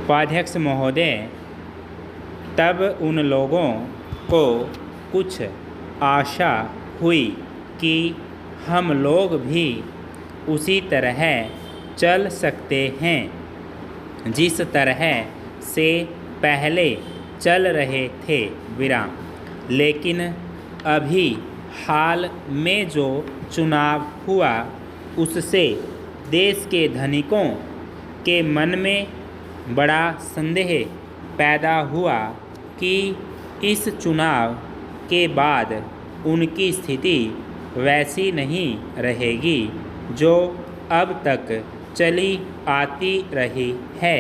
उपाध्यक्ष महोदय, तब उन लोगों को कुछ आशा हुई कि हम लोग भी उसी तरह चल सकते हैं जिस तरह से पहले चल रहे थे। लेकिन अभी हाल में जो चुनाव हुआ उससे देश के धनिकों के मन में बड़ा संदेह पैदा हुआ कि इस चुनाव के बाद उनकी स्थिति वैसी नहीं रहेगी जो अब तक चली आती रही है।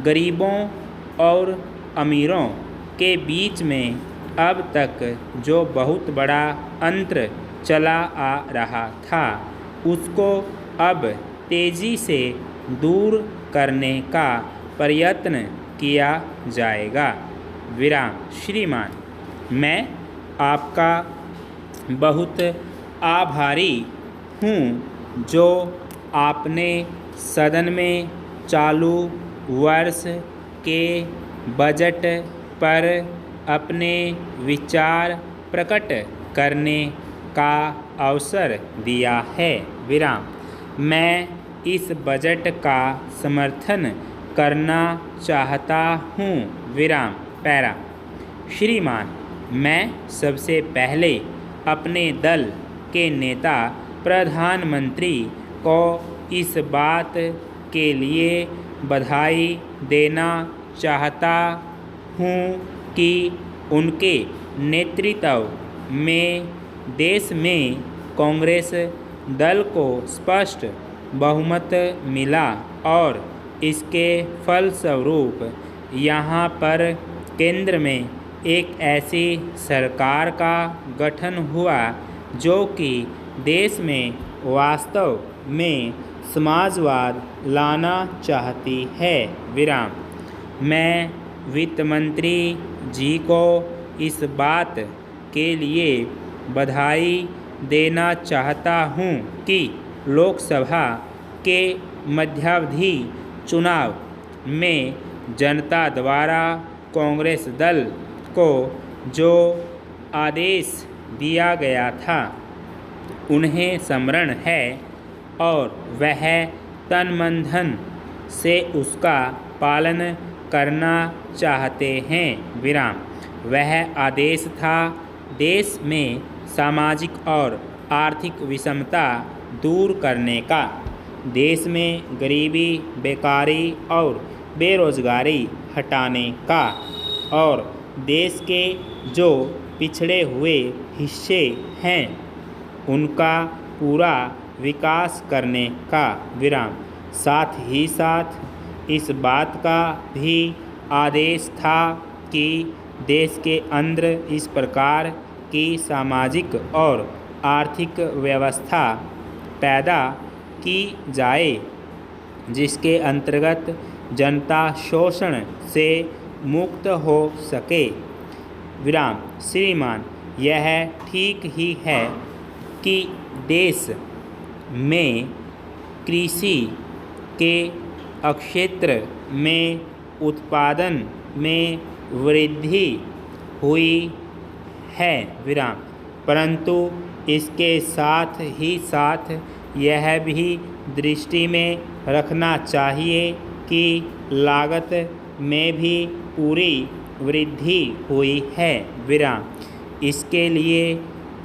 गरीबों और अमीरों के बीच में अब तक जो बहुत बड़ा अंतर चला आ रहा था उसको अब तेज़ी से दूर करने का प्रयत्न किया जाएगा। श्रीमान, मैं आपका बहुत आभारी हूँ जो आपने सदन में चालू वर्ष के बजट पर अपने विचार प्रकट करने का अवसर दिया है। मैं इस बजट का समर्थन करना चाहता हूँ। श्रीमान, मैं सबसे पहले अपने दल के नेता प्रधानमंत्री को इस बात के लिए बधाई देना चाहता हूँ कि उनके नेतृत्व में देश में कांग्रेस दल को स्पष्ट बहुमत मिला और इसके फलस्वरूप यहाँ पर केंद्र में एक ऐसी सरकार का गठन हुआ जो कि देश में वास्तव में समाजवाद लाना चाहती है। मैं वित्त मंत्री जी को इस बात के लिए बधाई देना चाहता हूँ कि लोकसभा के मध्यावधि चुनाव में जनता द्वारा कांग्रेस दल को जो आदेश दिया गया था उन्हें स्मरण है और वह तन मन धन से उसका पालन करना चाहते हैं। वह आदेश था देश में सामाजिक और आर्थिक विषमता दूर करने का, देश में गरीबी, बेकारी और बेरोजगारी हटाने का और देश के जो पिछड़े हुए हिस्से हैं उनका पूरा विकास करने का। साथ ही साथ इस बात का भी आदेश था कि देश के अंदर इस प्रकार की सामाजिक और आर्थिक व्यवस्था पैदा की जाए जिसके अंतर्गत जनता शोषण से मुक्त हो सके। श्रीमान, यह ठीक ही है कि देश में कृषि के क्षेत्र में उत्पादन में वृद्धि हुई है। परंतु इसके साथ ही साथ यह भी दृष्टि में रखना चाहिए कि लागत में भी पूरी वृद्धि हुई है। इसके लिए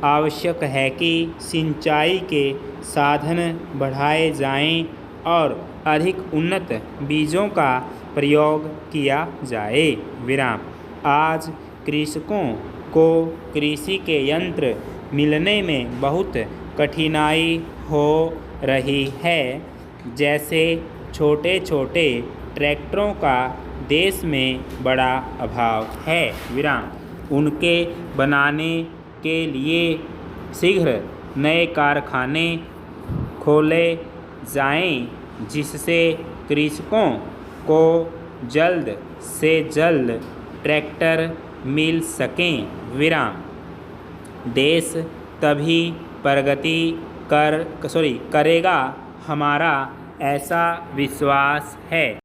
आवश्यक है कि सिंचाई के साधन बढ़ाए जाएं और अधिक उन्नत बीजों का प्रयोग किया जाए। आज कृषकों को कृषि के यंत्र मिलने में बहुत कठिनाई हो रही है। जैसे छोटे छोटे ट्रैक्टरों का देश में बड़ा अभाव है। उनके बनाने के लिए शीघ्र नए कारखाने खोले जाएं जिससे कृषकों को जल्द से जल्द ट्रैक्टर मिल सकें। देश तभी प्रगति करेगा, हमारा ऐसा विश्वास है।